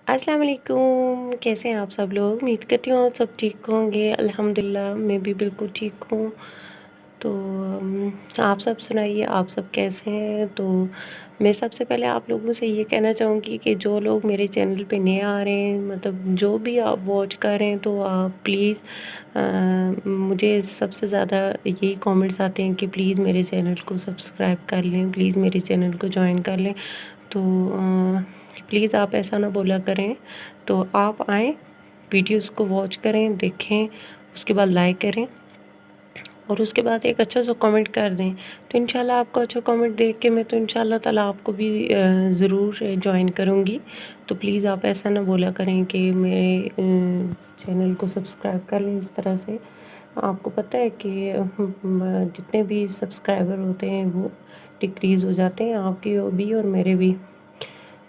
अस्सलाम वालेकुम, कैसे हैं आप सब लोग? उम्मीद करती हूँ आप सब ठीक होंगे। अल्हम्दुलिल्लाह मैं भी बिल्कुल ठीक हूँ। तो आप सब सुनाइए, आप सब कैसे हैं? तो मैं सबसे पहले आप लोगों से ये कहना चाहूँगी कि जो लोग मेरे चैनल पे नए आ रहे हैं, मतलब जो भी आप वॉच कर रहे हैं, तो आप प्लीज़ मुझे सबसे ज़्यादा यही कमेंट्स आते हैं कि प्लीज़ मेरे चैनल को सब्सक्राइब कर लें, प्लीज़ मेरे चैनल को जॉइन कर लें। तो प्लीज़ आप ऐसा ना बोला करें। तो आप आएँ, वीडियोस को वॉच करें, देखें, उसके बाद लाइक करें और उसके बाद एक अच्छा सा कमेंट कर दें। तो इंशाल्लाह आपका अच्छा कमेंट देख के मैं तो इंशाल्लाह ताला आपको भी ज़रूर जॉइन करूँगी। तो प्लीज़ आप ऐसा ना बोला करें कि मेरे चैनल को सब्सक्राइब कर लें इस तरह से। आपको पता है कि जितने भी सब्सक्राइबर होते हैं वो डिक्रीज़ हो जाते हैं, आपके भी और मेरे भी।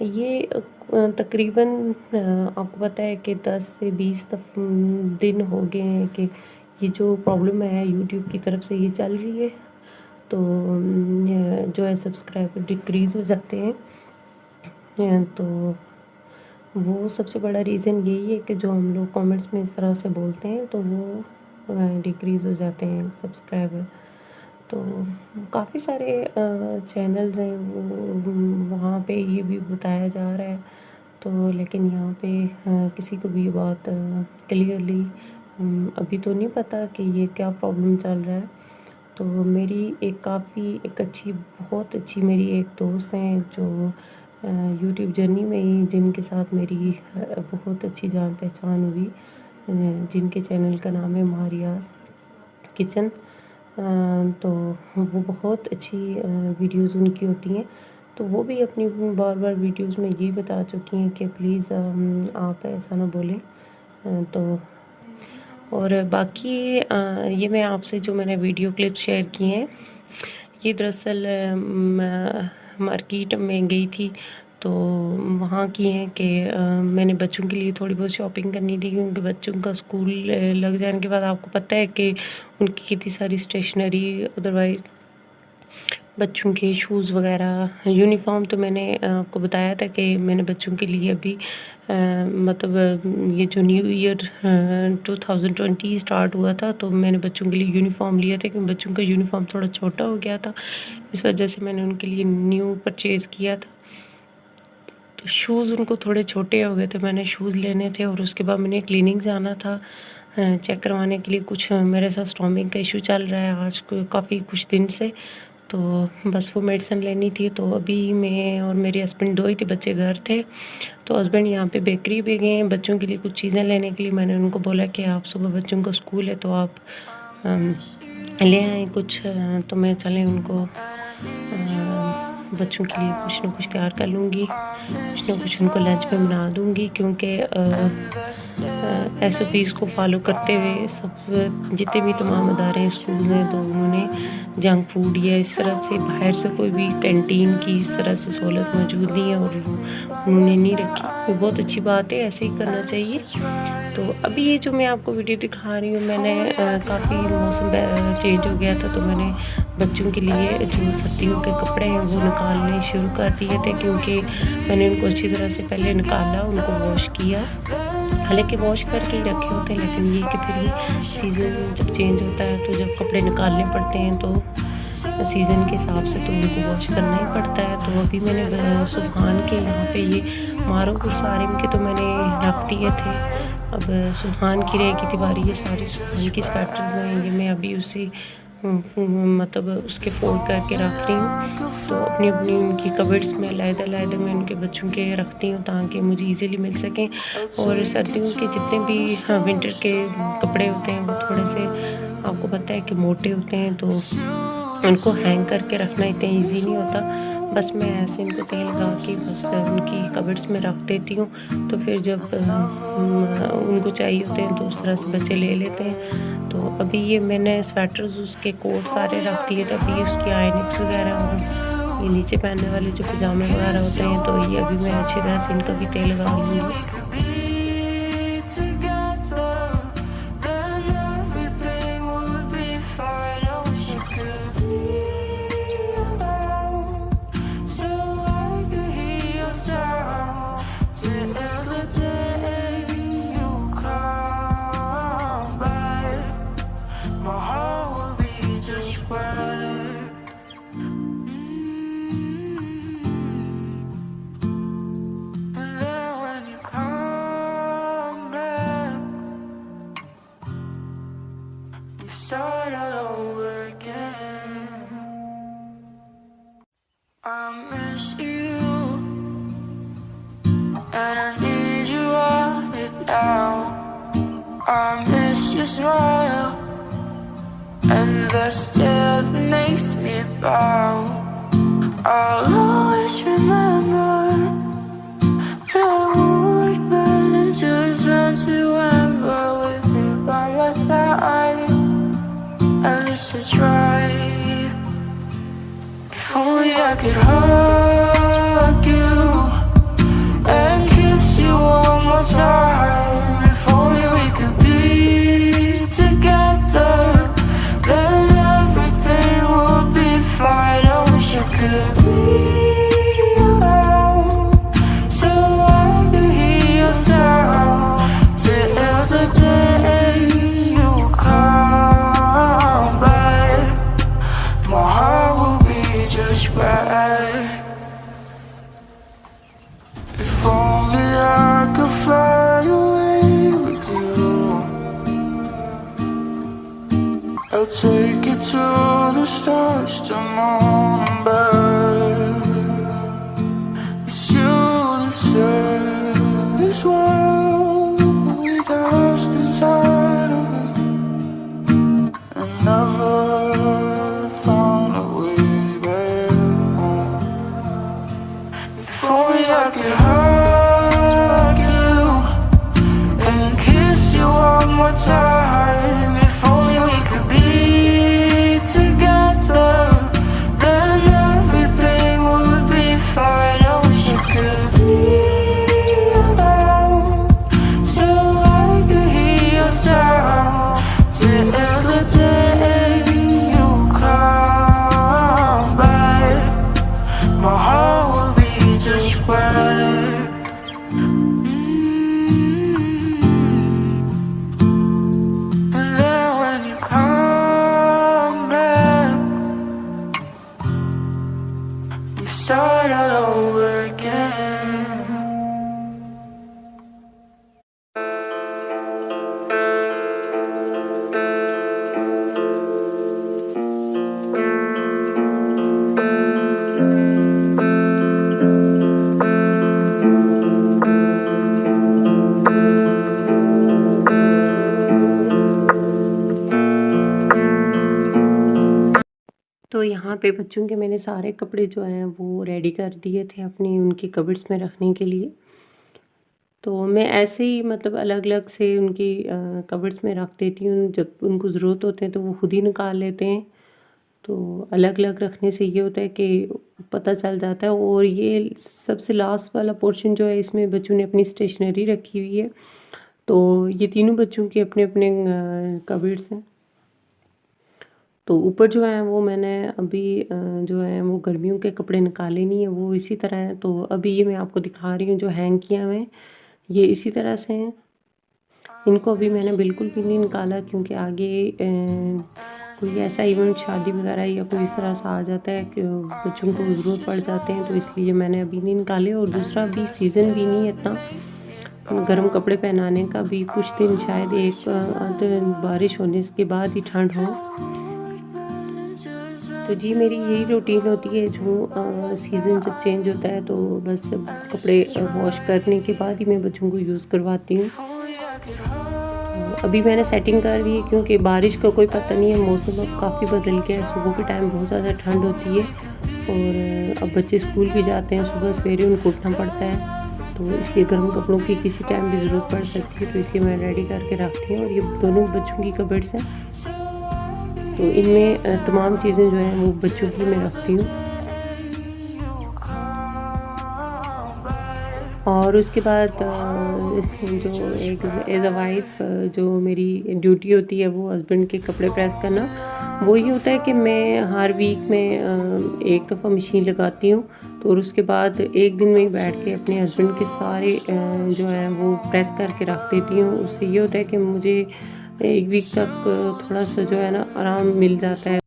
ये तकरीबन आपको पता है कि 10 से 20 दिन हो गए हैं कि ये जो प्रॉब्लम है यूट्यूब की तरफ से ये चल रही है। तो जो है सब्सक्राइबर डिक्रीज़ हो जाते हैं। तो वो सबसे बड़ा रीज़न यही है कि जो हम लोग कमेंट्स में इस तरह से बोलते हैं तो वो डिक्रीज़ हो जाते हैं सब्सक्राइबर। तो काफ़ी सारे चैनल्स हैं वो वहाँ पे ये भी बताया जा रहा है। तो लेकिन यहाँ पे किसी को भी ये बात क्लियरली अभी तो नहीं पता कि ये क्या प्रॉब्लम चल रहा है। तो मेरी एक अच्छी बहुत अच्छी मेरी एक दोस्त हैं जो यूट्यूब जर्नी में ही जिनके साथ मेरी बहुत अच्छी जान पहचान हुई, जिनके चैनल का नाम है मारियास किचन। तो वो बहुत अच्छी वीडियोस उनकी होती हैं। तो वो भी अपनी बार बार वीडियोस में ये बता चुकी हैं कि प्लीज़ आप ऐसा ना बोलें। तो और बाकी ये मैं आपसे जो मैंने वीडियो क्लिप शेयर की हैं, ये दरअसल मार्केट में गई थी तो वहाँ की हैं कि मैंने बच्चों के लिए थोड़ी बहुत शॉपिंग करनी थी, क्योंकि बच्चों का स्कूल लग जाने के बाद आपको पता है कि उनकी कितनी सारी स्टेशनरी, अदरवाइज़ बच्चों के शूज़ वगैरह, यूनिफ़ॉर्म। तो मैंने आपको बताया था कि मैंने बच्चों के लिए अभी मतलब ये जो न्यू ईयर 2020 स्टार्ट हुआ था तो मैंने बच्चों के लिए यूनिफ़ॉर्म लिया था, क्योंकि बच्चों का यूनिफ़ॉर्म थोड़ा छोटा हो गया था, इस वजह से मैंने उनके लिए न्यू परचेज़ किया था। तो शूज़ उनको थोड़े छोटे हो गए थे, मैंने शूज़ लेने थे और उसके बाद मैंने क्लिनिक जाना था चेक करवाने के लिए। कुछ मेरे साथ स्टॉमिक का इशू चल रहा है आज काफ़ी कुछ दिन से, तो बस वो मेडिसिन लेनी थी। तो अभी मैं और मेरे हस्बैंड दो ही थे, बच्चे घर थे। तो हस्बैंड यहाँ पे बेकरी भी गए हैं बच्चों के लिए कुछ चीज़ें लेने के लिए। मैंने उनको बोला कि आप सुबह बच्चों को स्कूल है तो आप ले आएँ कुछ, तो मैं चलें उनको बच्चों के लिए कुछ ना कुछ तैयार कर लूँगी, कुछ ना कुछ उनको लंच में बना दूँगी, क्योंकि SOPs को फॉलो करते हुए सब जितने भी तमाम अदारे हैं, स्कूल हैं, तो उन्होंने जंक फूड या इस तरह से बाहर से कोई भी कैंटीन की इस तरह से सहूलत मौजूद नहीं है और उन्होंने नहीं रखी। ये बहुत अच्छी बात है, ऐसे ही करना चाहिए। तो अभी ये जो मैं आपको वीडियो दिखा रही हूँ, मैंने काफ़ी मौसम चेंज हो गया था तो मैंने बच्चों के लिए जो सर्दियों के कपड़े हैं वो निकालने शुरू कर दिए थे, क्योंकि मैंने उनको अच्छी तरह से पहले निकाला, उनको वॉश किया। हालांकि वॉश करके ही रखे होते हैं, लेकिन ये कि फिर भी सीज़न जब चेंज होता है तो जब कपड़े निकालने पड़ते हैं तो सीज़न के हिसाब से तो उनको वॉश करना ही पड़ता है। तो अभी मैंने सुबहान के यहाँ पे ये मारूफ और सारिम के तो मैंने रख दिए थे। अब सुबहान की रहेगी तिवारी, ये सारी सुबहान की स्वेटर्स हैं, ये मैं अभी उसी मतलब उसके फोल्ड करके रख रही हूँ। तो अपनी अपनी उनकी कबर्ड्स में अलग-अलग मैं उनके बच्चों के रखती हूँ ताकि मुझे इजीली मिल सकें। और सर्दियों के जितने भी विंटर के कपड़े होते हैं वो थोड़े से आपको पता है कि मोटे होते हैं, तो उनको हैंग करके रखना इतना ईजी नहीं होता। बस मैं ऐसे इनको तेल लगा के बस उनकी कबर्ड्स में रख देती हूँ, तो फिर जब उनको चाहिए होते हैं तो उस तरह से बच्चे ले लेते हैं। तो अभी ये मैंने स्वेटर्स उसके कोट सारे रख दिए थे, अभी उसकी आइनिक्स वगैरह और ये नीचे पहनने वाले जो पजामे वगैरह होते हैं, तो ये अभी मैं अच्छी तरह से इनका भी तेल लगा लूँगी। and I need you right now. I miss your smile and the stare that makes me bow. I'll always remember that we went just to remember with me by your side. At least I try. If only I could hug you and kiss you one more time. If only we could be together, then everything would be fine. I wish I could be around so I could hear your sound till the day you come back. My heart will be just right. If only I could fly away with you, I'll take you to the stars, the moon and back. It's you that said this world, we got lost inside of it and never found a way back home. If only I could hug you and kiss you one more time. If only we could be together, then everything would be fine. I wish I could be around so I could hear your sound till the day you come back. My heart will be just right. And then when you come back, we start all over again. तो यहाँ पे बच्चों के मैंने सारे कपड़े जो हैं वो रेडी कर दिए थे अपनी उनकी कबर्ड्स में रखने के लिए। तो मैं ऐसे ही मतलब अलग अलग से उनकी कबर्ड्स में रख देती हूँ। जब उनको ज़रूरत होते हैं तो वो खुद ही निकाल लेते हैं। तो अलग अलग रखने से ये होता है कि पता चल जाता है। और ये सबसे लास्ट वाला पोर्शन जो है, इसमें बच्चों ने अपनी स्टेशनरी रखी हुई है। तो ये तीनों बच्चों के अपने अपने कबर्ड्स हैं। तो ऊपर जो है वो मैंने अभी जो है वो गर्मियों के कपड़े निकाले नहीं है, वो इसी तरह है। तो अभी ये मैं आपको दिखा रही हूँ जो हैंग किया हुए हैं, ये इसी तरह से हैं। इनको अभी मैंने बिल्कुल भी नहीं निकाला क्योंकि आगे कोई ऐसा इवेंट, शादी वगैरह या कोई इस तरह से आ जाता है कि बच्चों को ज़रूरत पड़ जाते हैं, तो इसलिए मैंने अभी नहीं निकाले। और दूसरा अभी सीज़न भी नहीं है इतना गर्म कपड़े पहनाने का। भी कुछ दिन शायद एक बारिश होने के बाद ही ठंड हो। तो जी मेरी यही रूटीन होती है, जो सीज़न जब चेंज होता है तो बस कपड़े वॉश करने के बाद ही मैं बच्चों को यूज़ करवाती हूँ। तो अभी मैंने सेटिंग कर दी है क्योंकि बारिश का कोई पता नहीं है, मौसम अब काफ़ी बदल गया है। सुबह के टाइम बहुत ज़्यादा ठंड होती है और अब बच्चे स्कूल भी जाते हैं, सुबह सवेरे उनको उठना पड़ता है, तो इसलिए गर्म कपड़ों की किसी टाइम भी ज़रूरत पड़ सकती है। तो इसलिए मैं रेडी करके रखती हूँ। और ये दोनों बच्चों की कबर्ड्स हैं, तो इनमें तमाम चीज़ें जो हैं वो बच्चों की मैं रखती हूँ। और उसके बाद जो एक एज अ वाइफ जो मेरी ड्यूटी होती है वो हस्बैंड के कपड़े प्रेस करना। वो ये होता है कि मैं हर वीक में एक दफ़ा मशीन लगाती हूँ, तो और उसके बाद एक दिन में ही बैठ के अपने हस्बैंड के सारे जो हैं वो प्रेस करके रख देती हूँ। उससे ये होता है कि मुझे एक वीक तक थोड़ा सा जो है ना आराम मिल जाता है।